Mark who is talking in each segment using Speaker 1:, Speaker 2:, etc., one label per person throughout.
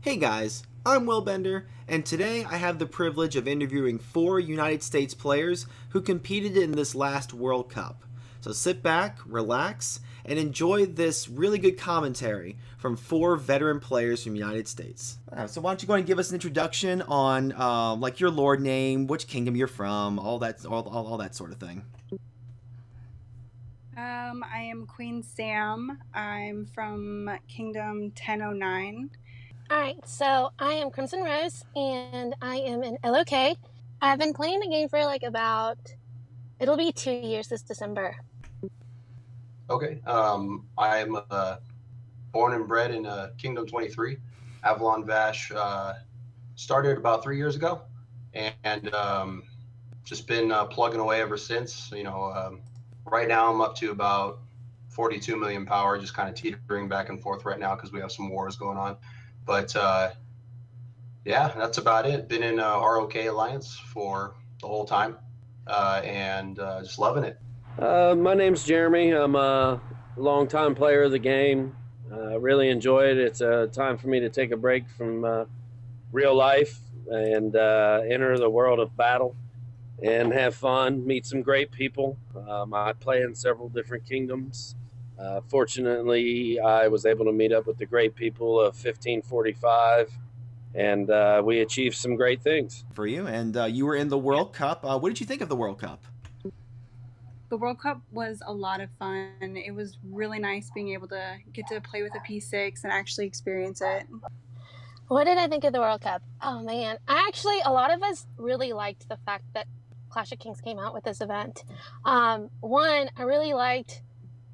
Speaker 1: Hey guys, I'm Will Bender, and today I have the privilege of interviewing 4 United States players who competed in this last World Cup. So sit back, relax, and enjoy this really good commentary from 4 veteran players from the United States. So why don't you go ahead and give us an introduction on like your lord name, which kingdom you're from, all that sort of thing.
Speaker 2: I am Queen Sam. I'm from Kingdom 1009.
Speaker 3: All right, so I am Crimson Rose, and I am an LOK. I've been playing the game for it'll be 2 years this December.
Speaker 4: Okay. I'm born and bred in Kingdom 23. Avalon Vash started about 3 years ago, and just been plugging away ever since. Right now I'm up to about 42 million power, just kind of teetering back and forth right now because we have some wars going on. But yeah, that's about it. Been in ROK Alliance for the whole time, and just loving it.
Speaker 5: My name's Jeremy. I'm a longtime player of the game. Really enjoy it. It's a time for me to take a break from real life and enter the world of battle and have fun, meet some great people. I play in several different kingdoms. Fortunately, I was able to meet up with the great people of 1545, and we achieved some great things.
Speaker 1: For you, and you were in the World Cup. What did you think of the World Cup?
Speaker 2: The World Cup was a lot of fun. It was really nice being able to get to play with a P6 and actually experience it.
Speaker 3: What did I think of the World Cup? Oh man, a lot of us really liked the fact that Clash of Kings came out with this event. One, I really liked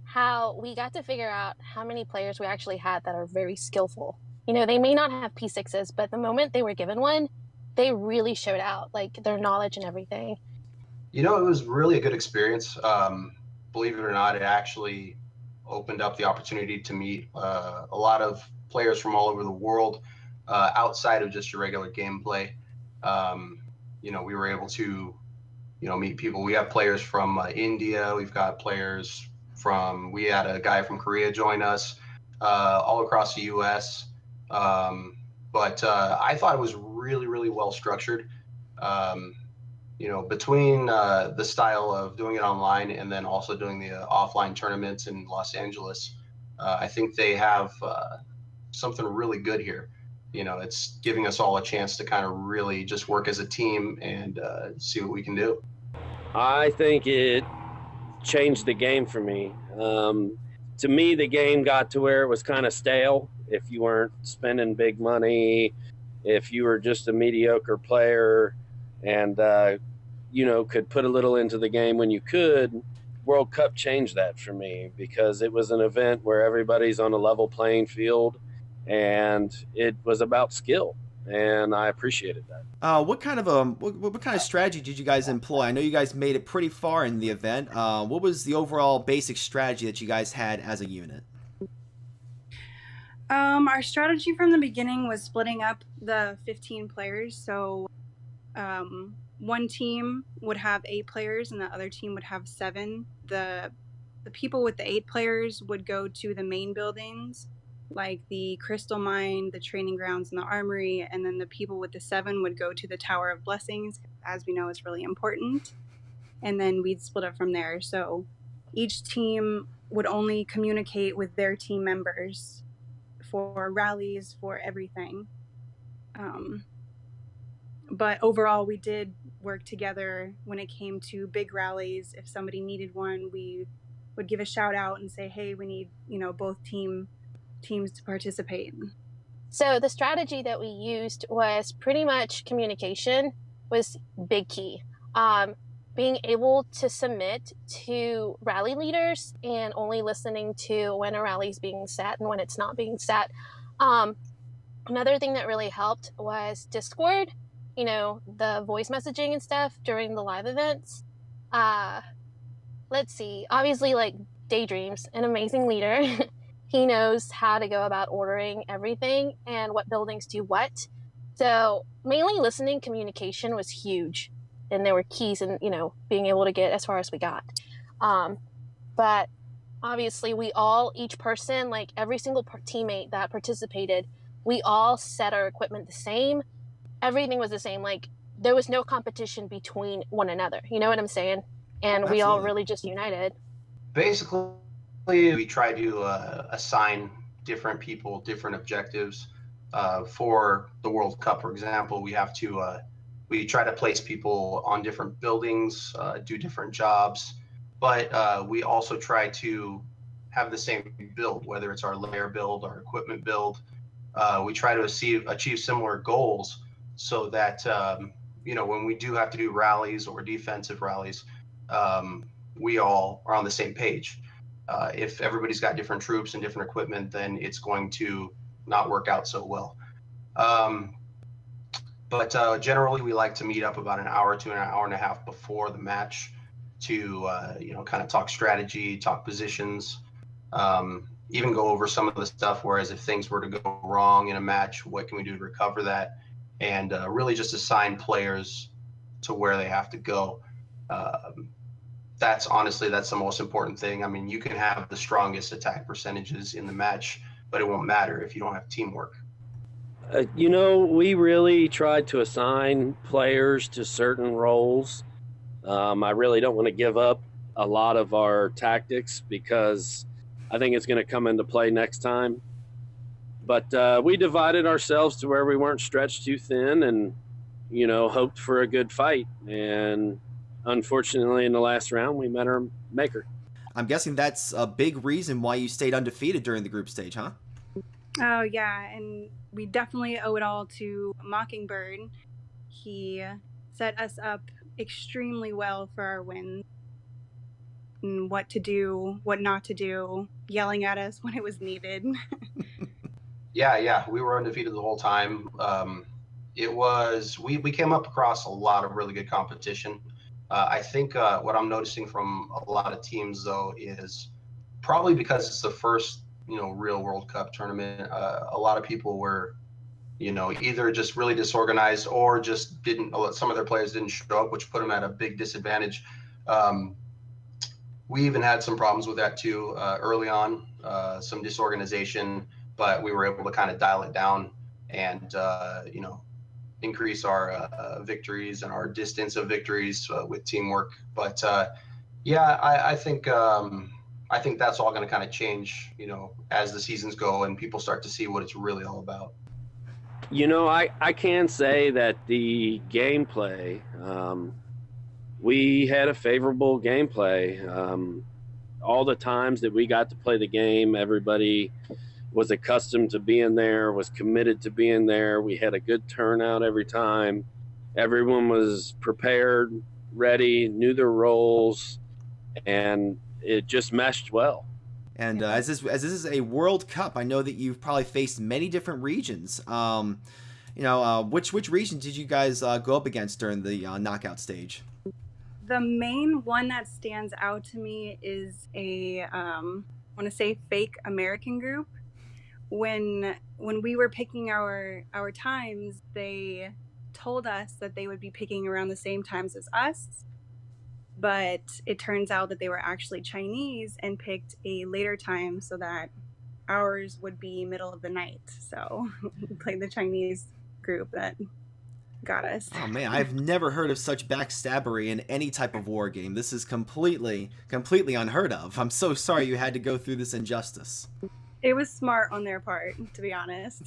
Speaker 3: how we got to figure out how many players we actually had that are very skillful. You know, they may not have P6s, but the moment they were given one, they really showed out, like their knowledge and everything.
Speaker 4: It was really a good experience. Believe it or not, it actually opened up the opportunity to meet a lot of players from all over the world outside of just your regular gameplay. We were able to, meet people. We have players from India. We had a guy from Korea join us, all across the U.S. But I thought it was really, really well structured. Between the style of doing it online and then also doing the offline tournaments in Los Angeles, I think they have something really good here. It's giving us all a chance to kind of really just work as a team and see what we can do.
Speaker 5: I think it changed the game for me. To me, the game got to where it was kind of stale. If you weren't spending big money, if you were just a mediocre player and could put a little into the game when you could, World Cup changed that for me because it was an event where everybody's on a level playing field and it was about skill, and I appreciated that.
Speaker 1: What kind of strategy did you guys employ? I know you guys made it pretty far in the event. What was the overall basic strategy that you guys had as a unit?
Speaker 2: Our strategy from the beginning was splitting up the 15 players. So one team would have 8 players and the other team would have 7. The people with the 8 players would go to the main buildings, like the crystal mine, the training grounds, and the armory, and then the people with the 7 would go to the Tower of Blessings, as we know is really important, and then we'd split up from there. So each team would only communicate with their team members for rallies, for everything. But overall, we did work together when it came to big rallies. If somebody needed one, we would give a shout out and say, hey, we need, both teams to participate.
Speaker 3: So the strategy that we used was pretty much communication was big key. Being able to submit to rally leaders and only listening to when a rally is being set and when it's not being set. Another thing that really helped was Discord, the voice messaging and stuff during the live events. Let's see, obviously, like Daydream's an amazing leader. He knows how to go about ordering everything and what buildings do what. So mainly listening communication was huge. And there were keys in, being able to get as far as we got. But obviously each person, like every single teammate that participated we all set our equipment the same. Everything was the same. Like, there was no competition between one another. You know what I'm saying? And we all
Speaker 1: Absolutely.
Speaker 3: really just united.
Speaker 4: Basically, we try to assign different people different objectives. For the World Cup, for example, we try to place people on different buildings, do different jobs, but we also try to have the same build, whether it's our layer build, our equipment build. We try to achieve similar goals so that when we do have to do rallies or defensive rallies, we all are on the same page. If everybody's got different troops and different equipment, then it's going to not work out so well. But generally, we like to meet up about an hour to an hour and a half before the match to kind of talk strategy, talk positions, even go over some of the stuff. Whereas if things were to go wrong in a match, what can we do to recover that? And really just assign players to where they have to go. That's the most important thing. I mean, you can have the strongest attack percentages in the match, but it won't matter if you don't have teamwork.
Speaker 5: We really tried to assign players to certain roles. I really don't want to give up a lot of our tactics because I think it's going to come into play next time. But we divided ourselves to where we weren't stretched too thin and, hoped for a good fight. And unfortunately, in the last round, we met our maker.
Speaker 1: I'm guessing that's a big reason why you stayed undefeated during the group stage, huh?
Speaker 2: Oh, yeah, and we definitely owe it all to Mockingbird. He set us up extremely well for our wins. And what to do, what not to do, yelling at us when it was needed.
Speaker 4: Yeah, we were undefeated the whole time. We came up across a lot of really good competition. I think what I'm noticing from a lot of teams, though, is probably because it's the first, real World Cup tournament. A lot of people were, either just really disorganized or just some of their players didn't show up, which put them at a big disadvantage. We even had some problems with that too early on, some disorganization, but we were able to kind of dial it down and, increase our victories and our distance of victories with teamwork. But I think that's all going to kind of change, as the seasons go and people start to see what it's really all about.
Speaker 5: I can say that the gameplay, we had a favorable gameplay. All the times that we got to play the game, everybody was accustomed to being there, was committed to being there. We had a good turnout every time. Everyone was prepared, ready, knew their roles, and it just meshed well.
Speaker 1: And as this is a World Cup, I know that you've probably faced many different regions. Which region did you guys go up against during the knockout stage?
Speaker 2: The main one that stands out to me is a, I want to say, fake American group. When we were picking our times, they told us that they would be picking around the same times as us, but it turns out that they were actually Chinese and picked a later time so that ours would be middle of the night. So we played the Chinese group that got us.
Speaker 1: Oh man, I've never heard of such backstabbery in any type of war game. This is completely unheard of. I'm so sorry you had to go through this injustice.
Speaker 2: It was smart on their part, to be honest.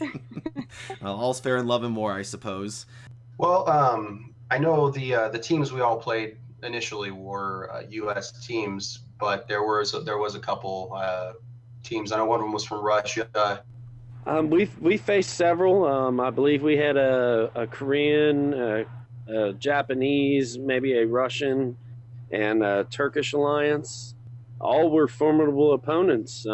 Speaker 1: Well, all's fair in love and war, I suppose.
Speaker 4: Well, I know the teams we all played initially were U.S. teams, but there was a couple teams. I know one of them was from Russia.
Speaker 5: We faced several. I believe we had a Korean, a Japanese, maybe a Russian, and a Turkish alliance. All were formidable opponents.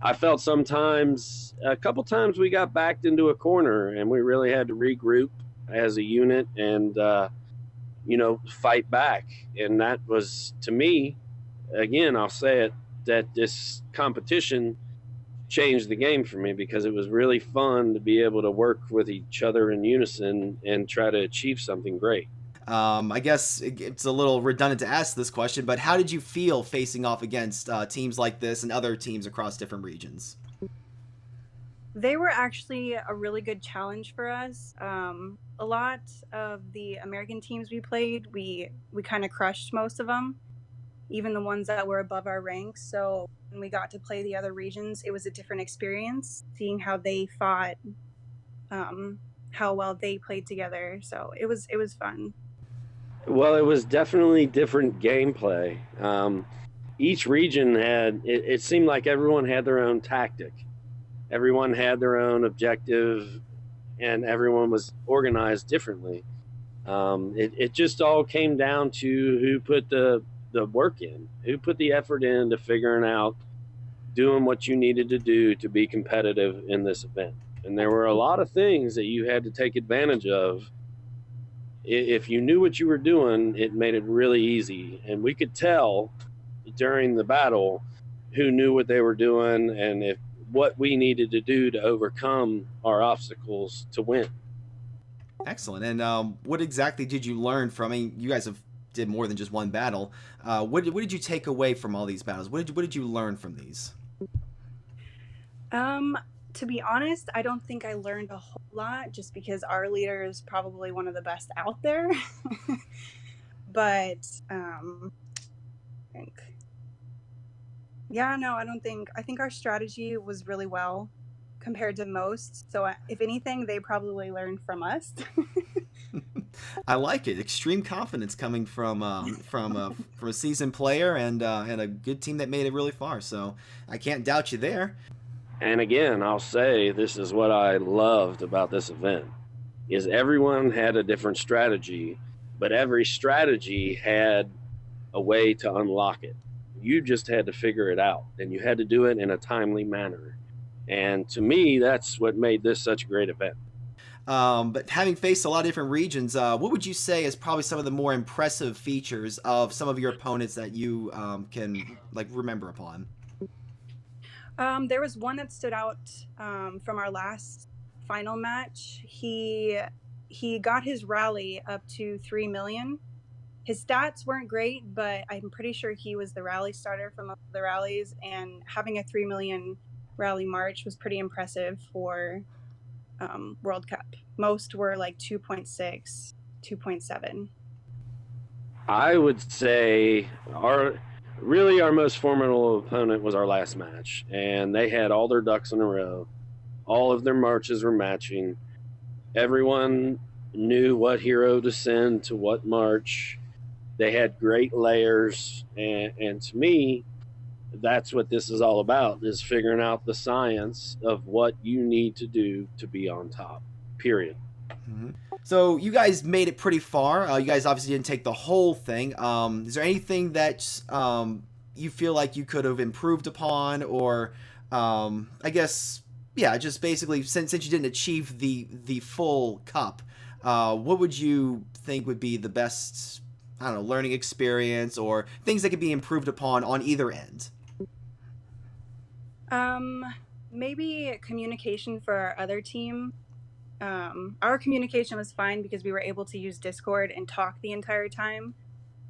Speaker 5: I felt a couple times we got backed into a corner and we really had to regroup as a unit and, fight back. And that was, to me, again, I'll say it, that this competition changed the game for me because it was really fun to be able to work with each other in unison and try to achieve something great.
Speaker 1: I guess it's a little redundant to ask this question, but how did you feel facing off against teams like this and other teams across different regions?
Speaker 2: They were actually a really good challenge for us. A lot of the American teams we played, we kind of crushed most of them, even the ones that were above our ranks. So when we got to play the other regions, it was a different experience, seeing how they fought, how well they played together. So it was fun.
Speaker 5: Well, it was definitely different gameplay. Each region had, it seemed like everyone had their own tactic. Everyone had their own objective, and everyone was organized differently. It just all came down to who put the work in, who put the effort into figuring out, doing what you needed to do to be competitive in this event. And there were a lot of things that you had to take advantage of. If you knew what you were doing, it made it really easy. And we could tell during the battle who knew what they were doing and what we needed to do to overcome our obstacles to win.
Speaker 1: Excellent. And what exactly did you learn from? I mean, you guys did more than just one battle. What did you take away from all these battles? What did you learn from these?
Speaker 2: To be honest, I don't think I learned a whole lot, just because our leader is probably one of the best out there. But I think, yeah, no, I think our strategy was really well compared to most. So if anything, they probably learned from us.
Speaker 1: I like it. Extreme confidence coming from a seasoned player and a good team that made it really far. So I can't doubt you there.
Speaker 5: And again, I'll say this is what I loved about this event, is everyone had a different strategy, but every strategy had a way to unlock it. You just had to figure it out, and you had to do it in a timely manner. And to me, that's what made this such a great event.
Speaker 1: But having faced a lot of different regions, what would you say is probably some of the more impressive features of some of your opponents that you can remember upon?
Speaker 2: There was one that stood out from our last final match. He got his rally up to 3 million. His stats weren't great, but I'm pretty sure he was the rally starter from the rallies, and having a 3 million rally march was pretty impressive for World Cup. Most were like 2.6, 2.7.
Speaker 5: I would say our most formidable opponent was our last match, and they had all their ducks in a row. All of their marches were matching. Everyone knew what hero to send to what march. They had great layers, and to me, that's what this is all about, is figuring out the science of what you need to do to be on top, period.
Speaker 1: Mm-hmm. So you guys made it pretty far. You guys obviously didn't take the whole thing. Is there anything that you feel like you could have improved upon, or I guess, yeah, just basically since you didn't achieve the full cup, what would you think would be the best, I don't know, learning experience or things that could be improved upon on either end?
Speaker 2: Maybe communication for our other team. Our communication was fine because we were able to use Discord and talk the entire time.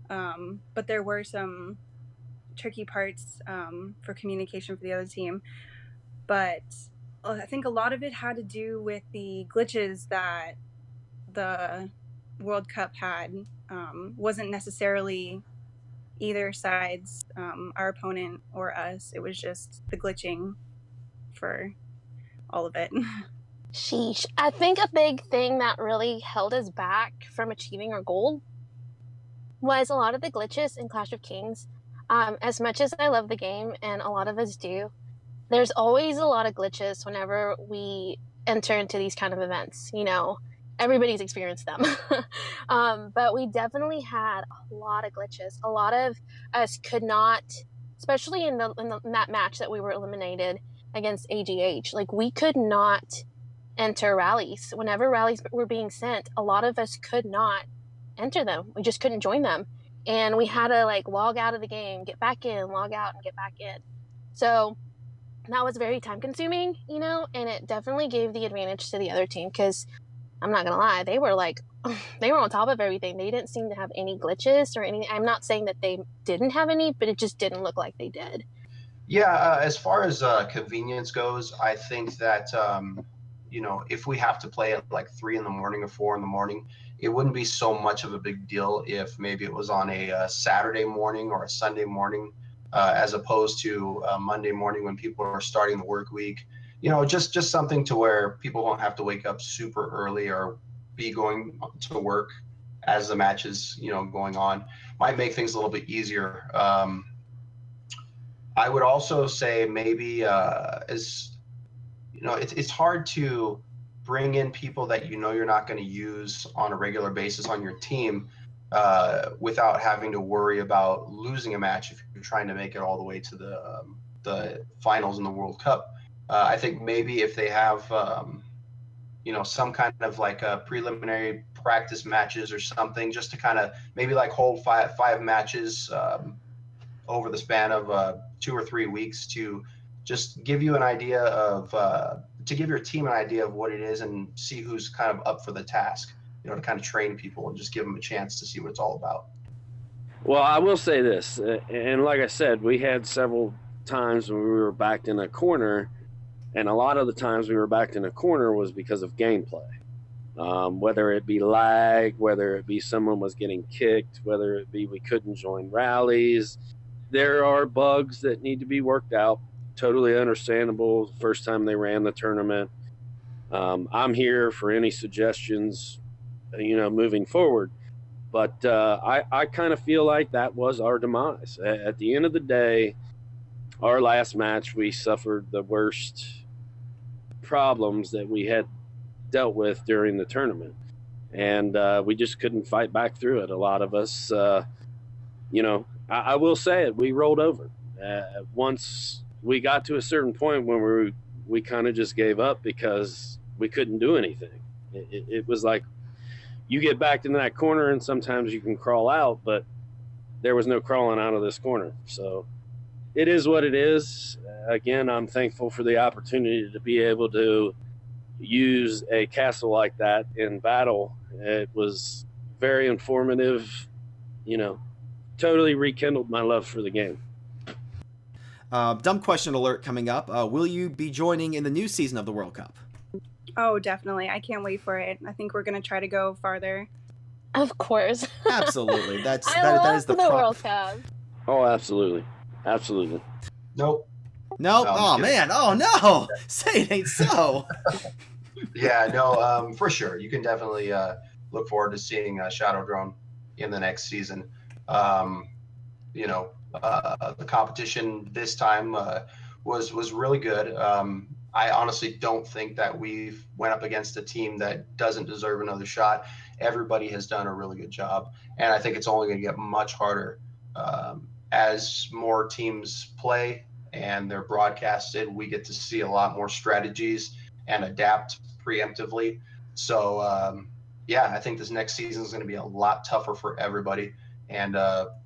Speaker 2: But there were some tricky parts for communication for the other team. But I think a lot of it had to do with the glitches that the World Cup had. Wasn't necessarily either side's, our opponent or us. It was just the glitching for all of it.
Speaker 3: Sheesh. I think a big thing that really held us back from achieving our goal was a lot of the glitches in Clash of Kings. As much as I love the game, and a lot of us do, there's always a lot of glitches whenever we enter into these kind of events. You know, everybody's experienced them. But we definitely had a lot of glitches. A lot of us could not, especially in that match that we were eliminated against AGH, like we could not enter rallies. Whenever rallies were being sent, a lot of us could not enter them. We just couldn't join them. And we had to log out of the game, get back in, log out, and get back in. So that was very time consuming, and it definitely gave the advantage to the other team, because I'm not gonna lie, they were on top of everything. They didn't seem to have any glitches or anything. I'm not saying that they didn't have any, but it just didn't look like they did.
Speaker 4: Yeah, as far as convenience goes, I think that if we have to play at like 3 in the morning or 4 in the morning, it wouldn't be so much of a big deal if maybe it was on a Saturday morning or a Sunday morning, as opposed to a Monday morning when people are starting the work week. Just something to where people won't have to wake up super early or be going to work as the match is going on. Might make things a little bit easier. I would also say maybe as it's hard to bring in people that you're not going to use on a regular basis on your team without having to worry about losing a match if you're trying to make it all the way to the finals in the World Cup. I think maybe if they have some kind of like a preliminary practice matches or something, just to kind of maybe like hold five matches over the span of 2 or 3 weeks to just give you an idea of to give your team an idea of what it is and see who's kind of up for the task, to kind of train people and just give them a chance to see what it's all about.
Speaker 5: Well, I will say this, and like I said, we had several times when we were backed in a corner, and a lot of the times we were backed in a corner was because of gameplay. Whether it be lag, whether it be someone was getting kicked, whether it be we couldn't join rallies. There are bugs that need to be worked out. Totally understandable. First time they ran the tournament. I'm here for any suggestions, moving forward. But I kind of feel like that was our demise. At the end of the day, our last match, we suffered the worst problems that we had dealt with during the tournament. And we just couldn't fight back through it. A lot of us, I will say it, we rolled over. Once we got to a certain point when we kind of just gave up because we couldn't do anything. It was like you get backed into that corner and sometimes you can crawl out, but there was no crawling out of this corner. So it is what it is. Again, I'm thankful for the opportunity to be able to use a castle like that in battle. It was very informative, totally rekindled my love for the game.
Speaker 1: Dumb question alert coming up. Will you be joining in the new season of the World Cup?
Speaker 2: Oh, definitely. I can't wait for it. I think we're going to try to go farther.
Speaker 3: Of course.
Speaker 1: Absolutely. That is the
Speaker 3: World Cup.
Speaker 5: Oh, absolutely. Absolutely.
Speaker 4: Nope.
Speaker 1: No?
Speaker 4: No,
Speaker 1: Oh, man. Oh, no. Say it ain't so.
Speaker 4: Yeah, no, for sure. You can definitely look forward to seeing Shadow Drone in the next season. The competition this time was really good. I honestly don't think that we've went up against a team that doesn't deserve another shot. Everybody has done a really good job, and I think it's only going to get much harder as more teams play and they're broadcasted. We get to see a lot more strategies and adapt preemptively. So I think this next season is going to be a lot tougher for everybody, and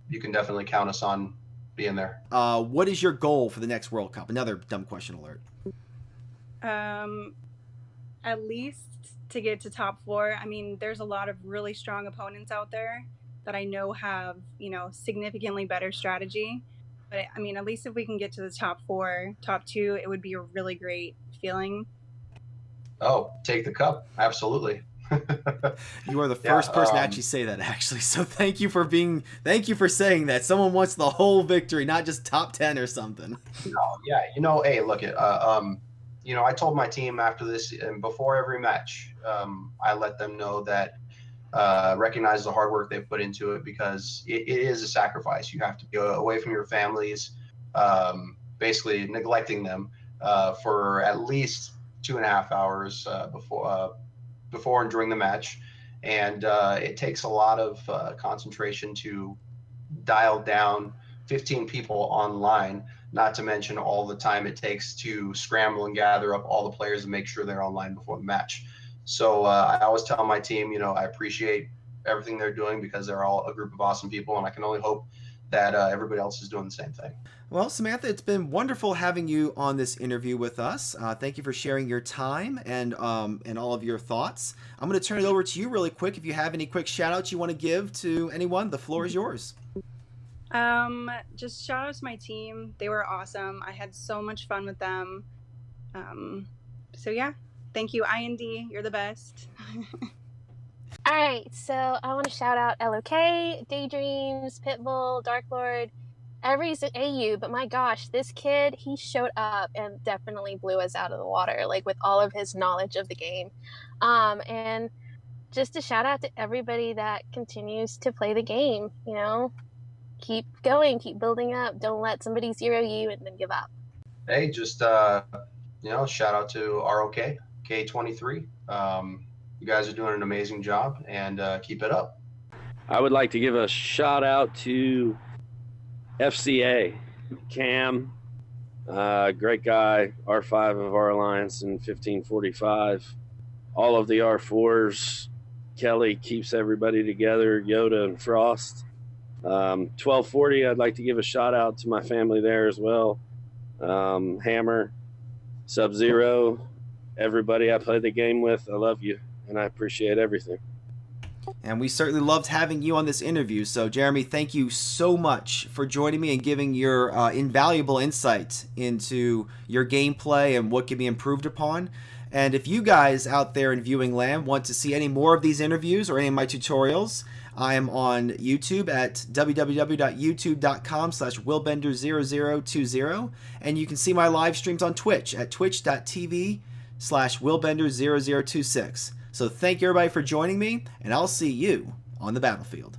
Speaker 4: you can definitely count us on being there.
Speaker 1: What is your goal for the next World Cup? Another dumb question alert.
Speaker 2: At least to get to top 4. I mean, there's a lot of really strong opponents out there that I know have, significantly better strategy. But I mean, at least if we can get to the top 4, top 2, it would be a really great feeling.
Speaker 4: Oh, take the cup. Absolutely.
Speaker 1: You are the first person to actually say that, actually. So thank you for saying that. Someone wants the whole victory, not just top 10 or something.
Speaker 4: No, yeah, hey, look at I told my team after this and before every match, I let them know that recognize the hard work they've put into it, because it is a sacrifice. You have to go away from your families, basically neglecting them for at least 2.5 hours before and during the match, and it takes a lot of concentration to dial down 15 people online, not to mention all the time it takes to scramble and gather up all the players and make sure they're online before the match. So I always tell my team, I appreciate everything they're doing because they're all a group of awesome people, and I can only hope that everybody else is doing the same thing.
Speaker 1: Well, Samantha, it's been wonderful having you on this interview with us. Thank you for sharing your time and all of your thoughts. I'm going to turn it over to you really quick. If you have any quick shout outs you want to give to anyone, the floor is yours.
Speaker 2: Just shout out to my team. They were awesome. I had so much fun with them. So yeah, thank you, IND. You're the best.
Speaker 3: All right, so I want to shout out LOK, Daydreams, Pitbull, Dark Lord, every AU. But my gosh, this kid, he showed up and definitely blew us out of the water, like with all of his knowledge of the game. And just a shout out to everybody that continues to play the game. You know, keep going, keep building up. Don't let somebody zero you and then give up.
Speaker 4: Hey, just shout out to ROK K23. You guys are doing an amazing job, and keep it up.
Speaker 5: I would like to give a shout out to FCA, Cam, great guy, R5 of our alliance in 1545. All of the R4s, Kelly keeps everybody together, Yoda and Frost. 1240, I'd like to give a shout out to my family there as well. Hammer, Sub-Zero, everybody I play the game with, I love you, and I appreciate everything.
Speaker 1: And we certainly loved having you on this interview. So, Jeremy, thank you so much for joining me and giving your invaluable insight into your gameplay and what can be improved upon. And if you guys out there in viewing land want to see any more of these interviews or any of my tutorials, I am on YouTube at www.youtube.com/willbender0020. And you can see my live streams on Twitch at twitch.tv/willbender0026. So thank you everybody for joining me, and I'll see you on the battlefield.